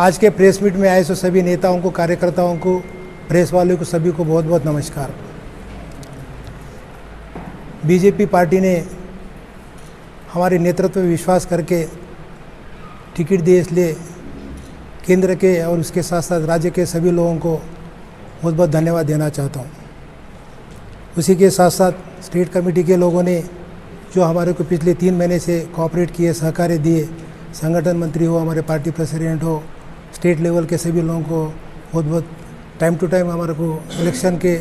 आज के press meet में आए सो सभी नेताओं को, कार्यकर्ताओं को, प्रेस वालों को, सभी को बहुत बहुत नमस्कार। बीजेपी पार्टी ने हमारे नेतृत्व में विश्वास करके टिकट दिए, इसलिए केंद्र के और उसके साथ साथ राज्य के सभी लोगों को बहुत बहुत धन्यवाद देना चाहता हूँ। उसी के साथ साथ स्टेट कमेटी के लोगों ने जो हमारे को पिछले 3 महीने से कोऑपरेट किए, सहकार्य दिए, संगठन मंत्री हो, हमारे पार्टी प्रेसिडेंट हो, स्टेट लेवल के सभी लोगों को बहुत बहुत टाइम टू टाइम हमारे को इलेक्शन के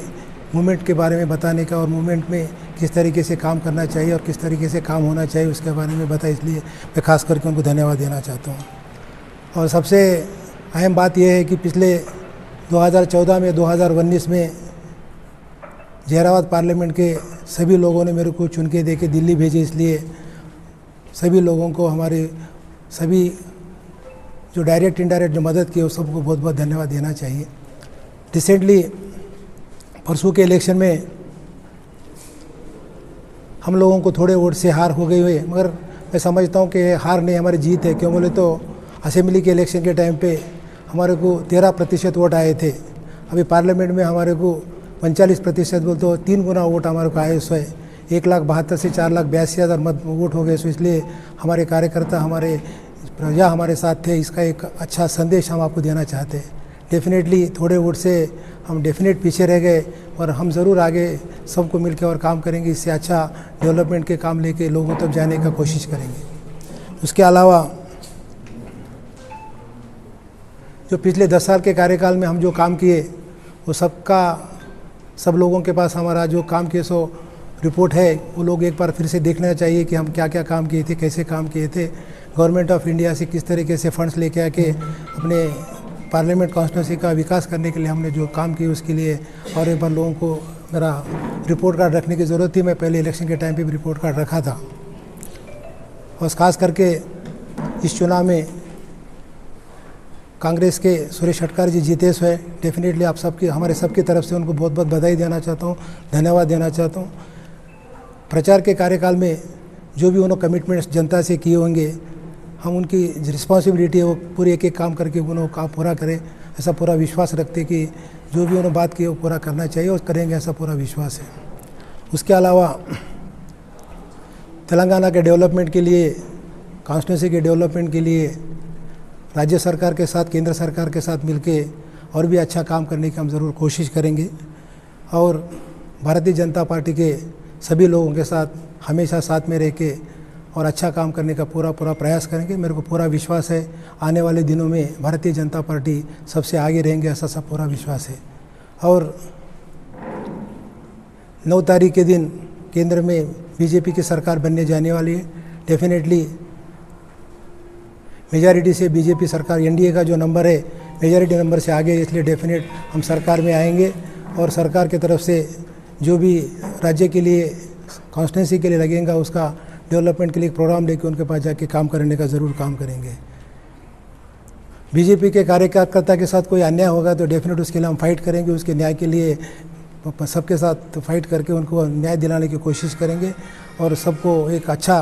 मूवमेंट के बारे में बताने का और मूवमेंट में किस तरीके से काम करना चाहिए और किस तरीके से काम होना चाहिए उसके बारे में बताया, इसलिए मैं खास करके उनको धन्यवाद देना चाहता हूँ। और सबसे अहम बात यह है कि पिछले 2014 में 2019 में जहराबाद पार्लियामेंट के सभी लोगों ने मेरे को चुन के दे के दिल्ली भेजे, इसलिए सभी लोगों को, हमारे सभी जो डायरेक्ट इनडायरेक्ट जो मदद की उस सबको बहुत बहुत धन्यवाद देना चाहिए। रिसेंटली परसों के इलेक्शन में हम लोगों को थोड़े वोट से हार हो गई हुई, मगर मैं समझता हूँ कि हार नहीं, हमारी जीत है। क्यों बोले तो असेंबली के इलेक्शन के टाइम पे हमारे को 13% वोट आए थे। अभी पार्लियामेंट में हमारे को 45% बोलते तो 3 गुना वोट हमारे को आए। सो 1,72,000 से 4,82,000 मत वोट हो गए। सो इसलिए हमारे कार्यकर्ता, हमारे प्रजा हमारे साथ थे। इसका एक अच्छा संदेश हम आपको देना चाहते हैं। डेफिनेटली थोड़े वोट से हम डेफिनेट पीछे रह गए और हम ज़रूर आगे सबको मिलकर और काम करेंगे। इससे अच्छा डेवलपमेंट के काम लेके लोगों तक जाने का कोशिश करेंगे। उसके अलावा जो पिछले 10 साल के कार्यकाल में हम जो काम किए वो सब लोगों के पास हमारा जो काम किए सो रिपोर्ट है। वो लोग एक बार फिर से देखना चाहिए कि हम क्या क्या काम किए थे, कैसे काम किए थे। गवर्नमेंट ऑफ इंडिया से किस तरीके से फंड्स लेके आके अपने पार्लियामेंट कॉन्स्टिट्यूंसी का विकास करने के लिए हमने जो काम किए उसके लिए और एक बार लोगों को मेरा रिपोर्ट कार्ड रखने की ज़रूरत थी। मैं पहले इलेक्शन के टाइम पे भी रिपोर्ट कार्ड रखा था। और ख़ास करके इस चुनाव में कांग्रेस के सुरेश हटकर जी जीते सो है। डेफिनेटली आप सबकी, हमारे सबकी तरफ से उनको बहुत बहुत बधाई देना चाहता हूँ, धन्यवाद देना चाहता हूँ। प्रचार के कार्यकाल में जो भी उन्होंने कमिटमेंट्स जनता से किए होंगे, हम उनकी रिस्पॉन्सिबिलिटी है वो पूरे एक एक काम करके उन्होंने काम पूरा करें, ऐसा पूरा विश्वास रखते कि जो भी उन्होंने बात की वो पूरा करना चाहिए और करेंगे, ऐसा पूरा विश्वास है। उसके अलावा तेलंगाना के डेवलपमेंट के लिए, कॉन्स्टिट्यूंसी के डेवलपमेंट के लिए राज्य सरकार के साथ, केंद्र सरकार के साथ मिलके और भी अच्छा काम करने की हम ज़रूर कोशिश करेंगे और भारतीय जनता पार्टी के सभी लोगों के साथ हमेशा साथ में रह के और अच्छा काम करने का पूरा प्रयास करेंगे। मेरे को पूरा विश्वास है आने वाले दिनों में भारतीय जनता पार्टी सबसे आगे रहेंगे, ऐसा सब पूरा विश्वास है। और 9 तारीख के दिन केंद्र में बीजेपी की सरकार बनने जाने वाली है। डेफिनेटली मेजॉरिटी से बीजेपी सरकार, एनडीए का जो नंबर है मेजॉरिटी नंबर से आगे, इसलिए डेफिनेट हम सरकार में आएंगे और सरकार की तरफ से जो भी राज्य के लिए, कॉन्स्टिट्यूंसी के लिए लगेगा उसका डेवलपमेंट के लिए प्रोग्राम लेके उनके पास जाके काम करने का ज़रूर काम करेंगे। बीजेपी के कार्यकर्ता के साथ कोई अन्याय होगा तो डेफिनेट उसके लिए हम फाइट करेंगे, उसके न्याय के लिए सबके साथ फाइट करके उनको न्याय दिलाने की कोशिश करेंगे और सबको एक अच्छा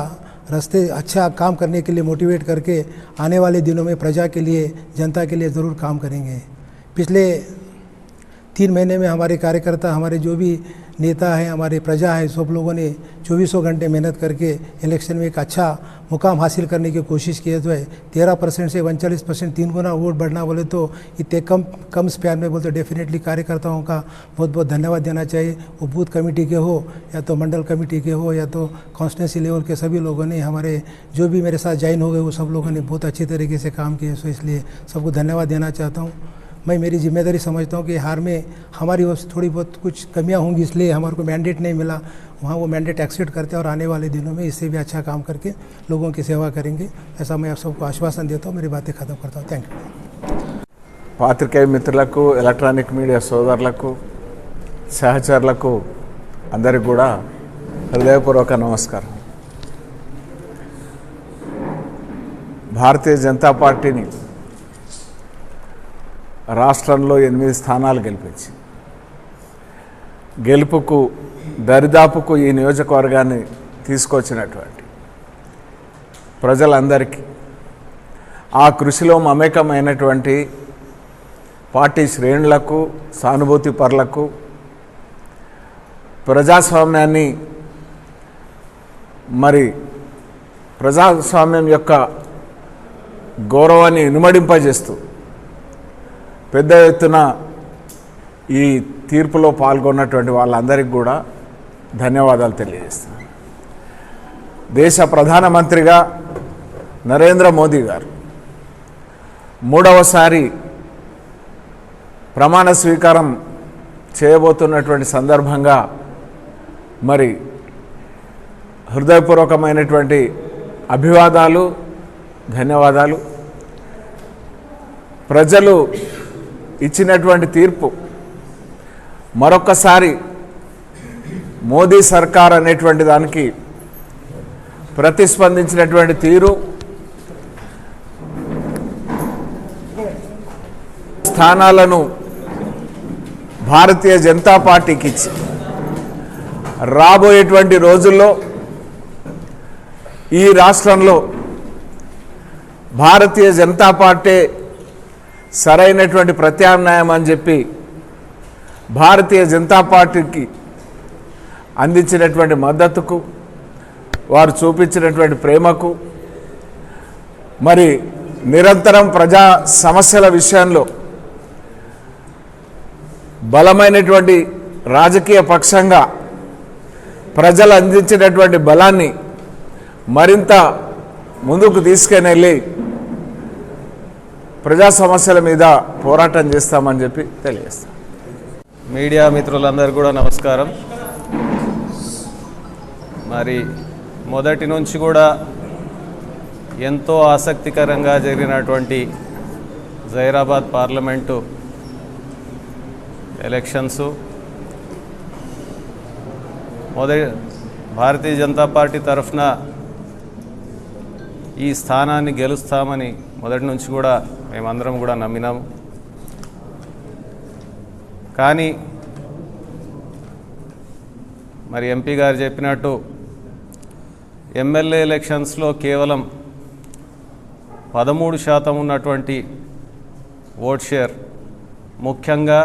रास्ते, अच्छा काम करने के लिए मोटिवेट करके आने वाले दिनों में प्रजा के लिए, जनता के लिए ज़रूर काम करेंगे। पिछले 3 महीने में हमारे कार्यकर्ता, हमारे जो भी नेता हैं, हमारे प्रजा है, सब लोगों ने 24 घंटे मेहनत करके इलेक्शन में एक अच्छा मुकाम हासिल करने की कोशिश की है। तो है 13% से 39%, 3 गुना वोट बढ़ना बोले तो इतने कम स्पैन में बोलते डेफिनेटली कार्यकर्ताओं का बहुत बहुत धन्यवाद देना चाहिए। वो बूथ कमेटी के हो या तो मंडल कमेटी के हो या तो कॉन्स्टिट्यूंसी लेवल के सभी लोगों ने, हमारे जो भी मेरे साथ ज्वाइन हो गए वो सब लोगों ने बहुत अच्छी तरीके से काम किए। सो इसलिए सबको धन्यवाद देना चाहता हूँ। मैं मेरी जिम्मेदारी समझता हूँ कि हार में हमारी ओर से थोड़ी बहुत कुछ कमियाँ होंगी, इसलिए हमारे को मैंडेट नहीं मिला। वहाँ वो मैंडेट एक्सेप्ट करते हैं और आने वाले दिनों में इससे भी अच्छा काम करके लोगों की सेवा करेंगे, ऐसा मैं आप सबको आश्वासन देता हूँ। मेरी बातें ख़त्म करता हूँ। Thank you. పాత్రికేయ మిత్రులకు, ఎలక్ట్రానిక్ మీడియా సోదరులకు, సహచరులకు అందరికీ కూడా హృదయపూర్వక నమస్కారం। భారతీయ జనతా పార్టీని రాష్ట్రంలో 8 స్థానాలు గెలిపించి గెలుపుకు దరిదాపుకు ఈ నియోజకవర్గాన్ని తీసుకొచ్చినటువంటి ప్రజలందరికీ ఆ కృషిలో మమేకమైనటువంటి పార్టీ శ్రేణులకు, సానుభూతి పరులకు, ప్రజాస్వామ్యాన్ని మరి ప్రజాస్వామ్యం యొక్క గౌరవాన్ని ఇనుమడింపజేస్తూ పెద్ద ఎత్తున ఈ తీర్పులో పాల్గొన్నటువంటి వాళ్ళందరికీ కూడా ధన్యవాదాలు తెలియజేస్తున్నాను. దేశ ప్రధానమంత్రిగా నరేంద్ర మోదీ గారు 3వసారి ప్రమాణ స్వీకారం చేయబోతున్నటువంటి సందర్భంగా మరి హృదయపూర్వకమైనటువంటి అభివాదాలు, ధన్యవాదాలు. ప్రజలు ఇచ్చినటువంటి తీర్పు మరొక్కసారి మోదీ సర్కార్ అనేటువంటి దానికి ప్రతిస్పందించినటువంటి తీరు, స్థానాలను భారతీయ జనతా పార్టీకి ఇచ్చి రాబోయేటువంటి రోజుల్లో ఈ రాష్ట్రంలో భారతీయ జనతా పార్టీ సరైనటువంటి ప్రత్యామ్నాయం అని చెప్పి భారతీయ జనతా పార్టీకి అందించినటువంటి మద్దతుకు, వారు చూపించినటువంటి ప్రేమకు, మరి నిరంతరం ప్రజా సమస్యల విషయంలో బలమైనటువంటి రాజకీయ పక్షంగా ప్రజలు అందించినటువంటి బలాన్ని మరింత ముందుకు తీసుకుని వెళ్ళి ప్రజా సమస్యల మీద పోరాటం చేస్తామని చెప్పి తెలియజేస్తాం. మీడియా మిత్రులందరూ కూడా నమస్కారం. మరి మొదటి నుంచి కూడా ఎంతో ఆసక్తికరంగా జరిగినటువంటి Zaheerabad parliament elections Bharatiya Janata party తరఫున ఈ స్థానాన్ని గెలుస్తామని మొదటి నుంచి కూడా మేమందరం కూడా నమ్మినాము. కానీ మరి ఎంపీ గారు చెప్పినట్టు ఎమ్మెల్యే ఎలక్షన్స్లో కేవలం 13% ఉన్నటువంటి ఓట్ షేర్, ముఖ్యంగా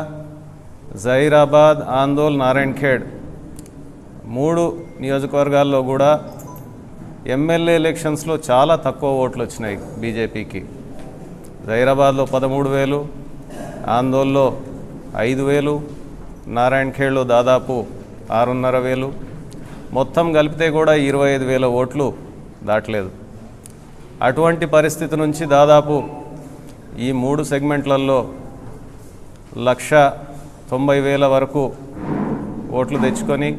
జైరాబాద్, ఆందోళ్, నారాయణఖేడ్ 3 నియోజకవర్గాల్లో కూడా ఎమ్మెల్యే ఎలక్షన్స్లో చాలా తక్కువ ఓట్లు వచ్చినాయి బీజేపీకి. జైరాబాద్లో 13,000, ఆందోళ్లో 5,000, నారాయణఖేడ్లో దాదాపు 6,500, మొత్తం కలిపితే కూడా 25,000 ఓట్లు దాటలేదు. అటువంటి పరిస్థితి నుంచి దాదాపు ఈ 3 సెగ్మెంట్లలో 1,90,000 వరకు ఓట్లు తెచ్చుకొని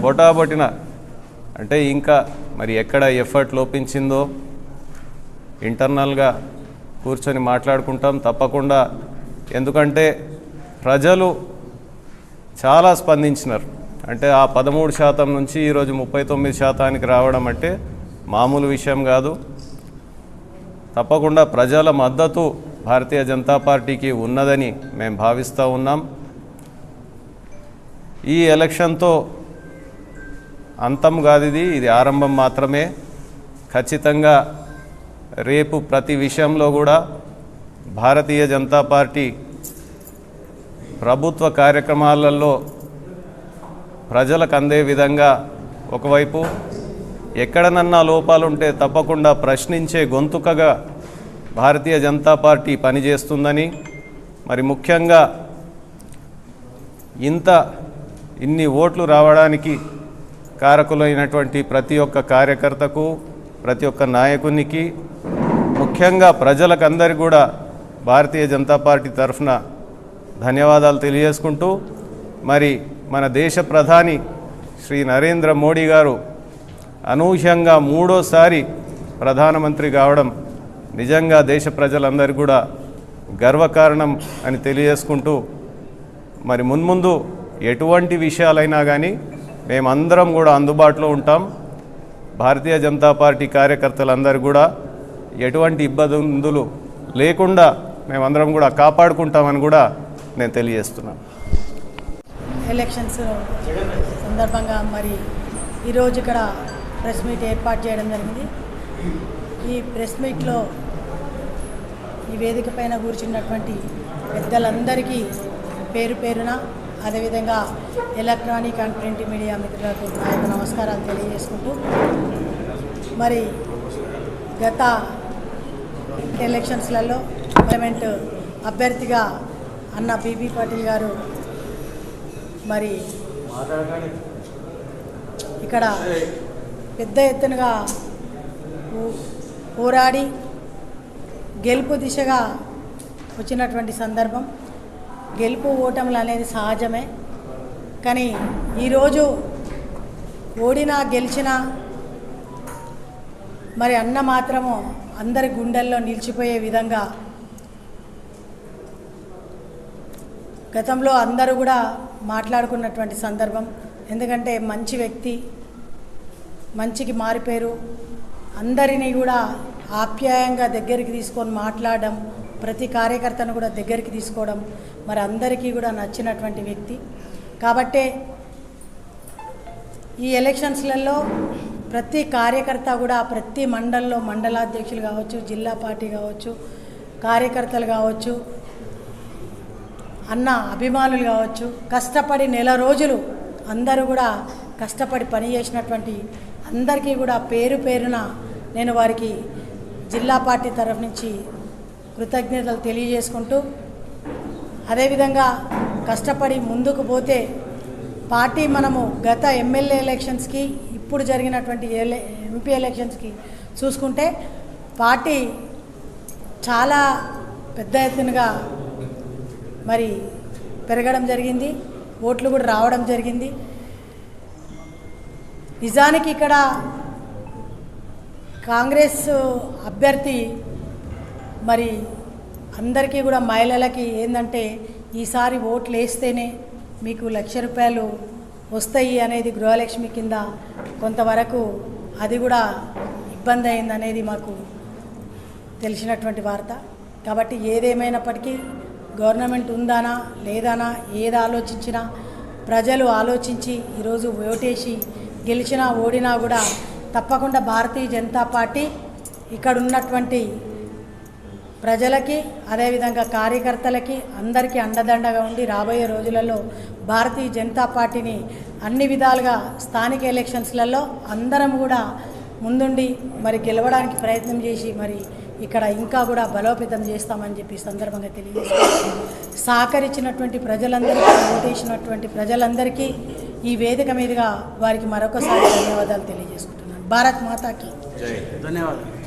బొటాబొటిన, అంటే ఇంకా మరి ఎక్కడ ఎఫర్ట్ లోపించిందో ఇంటర్నల్గా కూర్చొని మాట్లాడుకుంటాం తప్పకుండా. ఎందుకంటే ప్రజలు చాలా స్పందించినారు. అంటే ఆ 13% నుంచి ఈరోజు 39% రావడం అంటే మామూలు విషయం కాదు. తప్పకుండా ప్రజల మద్దతు భారతీయ జనతా పార్టీకి ఉన్నదని మేము భావిస్తూ ఉన్నాం. ఈ ఎలక్షన్తో అంతం కాదు, ఇది ఆరంభం మాత్రమే. ఖచ్చితంగా రేపు ప్రతి విషయంలో కూడా భారతీయ జనతా పార్టీ ప్రభుత్వ కార్యక్రమాలలో ప్రజలకు అందే విధంగా ఒకవైపు ఎక్కడనన్నా లోపాలుంటే తప్పకుండా ప్రశ్నించే గొంతుకగా భారతీయ జనతా పార్టీ పనిచేస్తుందని, మరి ముఖ్యంగా ఇన్ని ఓట్లు రావడానికి కారకులైనటువంటి ప్రతి ఒక్క కార్యకర్తకు, ప్రతి ఒక్క నాయకునికి, ముఖ్యంగా ప్రజలకు అందరికీ కూడా భారతీయ జనతా పార్టీ తరఫున ధన్యవాదాలు తెలియజేసుకుంటూ, మరి మన దేశ ప్రధాని శ్రీ నరేంద్ర మోడీ గారు అనూహ్యంగా 3వసారి ప్రధానమంత్రి కావడం నిజంగా దేశ ప్రజలందరికీ కూడా గర్వకారణం అని తెలియజేసుకుంటూ, మరి మున్ముందు ఎటువంటి విషయాలైనా కానీ మేమందరం కూడా అందుబాటులో ఉంటాం. భారతీయ జనతా పార్టీ కార్యకర్తలందరూ కూడా ఎటువంటి ఇబ్బందులు లేకుండా మేమందరం కూడా కాపాడుకుంటామని కూడా నేను తెలియజేస్తున్నాను. ఎలక్షన్స్ సందర్భంగా మరి ఈరోజు ఇక్కడ ప్రెస్ మీట్ ఏర్పాటు చేయడం జరిగింది. ఈ ప్రెస్ మీట్లో ఈ వేదిక పైన కూర్చున్నటువంటి పెద్దలందరికీ పేరు పేరున అదేవిధంగా ఎలక్ట్రానిక్ అండ్ ప్రింట్ మీడియా మిత్రులకు నా యొక్క నమస్కారాలు తెలియజేసుకుంటూ మరి గత ఎలక్షన్స్లలో పార్లమెంట్ అభ్యర్థిగా అన్న బీబీ పాటిల్ గారు మరి ఇక్కడ పెద్ద ఎత్తునగా పోరాడి గెలుపు దిశగా వచ్చినటువంటి సందర్భం. గెలుపు ఓటములు అనేది సహజమే, కానీ ఈరోజు ఓడినా గెలిచినా మరి అన్న మాత్రము అందరి గుండెల్లో నిలిచిపోయే విధంగా గతంలో అందరూ కూడా మాట్లాడుకున్నటువంటి సందర్భం. ఎందుకంటే మంచి వ్యక్తి, మంచికి మారిపోయారు, అందరినీ కూడా ఆప్యాయంగా దగ్గరికి తీసుకొని మాట్లాడడం, ప్రతి కార్యకర్తను కూడా దగ్గరికి తీసుకోవడం మరి అందరికీ కూడా నచ్చినటువంటి వ్యక్తి. కాబట్టే ఈ ఎలక్షన్స్లలో ప్రతి కార్యకర్త కూడా ప్రతి మండలంలో మండలాధ్యక్షులు కావచ్చు, జిల్లా పార్టీ కావచ్చు, కార్యకర్తలు కావచ్చు, అన్న అభిమానులు కావచ్చు, కష్టపడి నెల రోజులు అందరూ కూడా కష్టపడి పనిచేసినటువంటి అందరికీ కూడా పేరు పేరున నేను వారికి జిల్లా పార్టీ తరఫు నుంచి కృతజ్ఞతలు తెలియజేసుకుంటూ, అదేవిధంగా కష్టపడి ముందుకు పోతే పార్టీ మనము గత ఎమ్మెల్యే ఎలక్షన్స్కి ఇప్పుడు జరిగినటువంటి ఎంపీ ఎలక్షన్స్కి చూసుకుంటే పార్టీ చాలా పెద్ద ఎత్తునగా మరి పెరగడం జరిగింది, ఓట్లు కూడా రావడం జరిగింది. నిజానికి ఇక్కడ కాంగ్రెస్ అభ్యర్థి మరి అందరికీ కూడా మహిళలకి ఏంటంటే ఈసారి ఓట్లు వేస్తేనే మీకు ₹1,00,000 వస్తాయి అనేది గృహలక్ష్మి కింద కొంతవరకు అది కూడా ఇబ్బంది అయింది అనేది మాకు తెలిసినటువంటి వార్త. కాబట్టి ఏదేమైనప్పటికీ గవర్నమెంట్ ఉందానా లేదానా ఏది ఆలోచించినా ప్రజలు ఆలోచించి ఈరోజు ఓటేసి గెలిచినా ఓడినా కూడా తప్పకుండా భారతీయ జనతా పార్టీ ఇక్కడ ఉన్నటువంటి ప్రజలకి అదేవిధంగా కార్యకర్తలకి అందరికీ అండదండగా ఉండి రాబోయే రోజులలో భారతీయ జనతా పార్టీని అన్ని విధాలుగా స్థానిక ఎలక్షన్స్లలో అందరం కూడా ముందుండి మరి గెలవడానికి ప్రయత్నం చేసి మరి ఇక్కడ ఇంకా కూడా బలోపేతం చేస్తామని చెప్పి సందర్భంగా తెలియజేస్తున్నాం. సహకరించినటువంటి ప్రజలందరికీ, ఓటేసినటువంటి ప్రజలందరికీ ఈ వేదిక మీదుగా వారికి మరొకసారి ధన్యవాదాలు తెలియజేసుకుంటున్నాను. భారత్ మాతాకి ధన్యవాదాలు.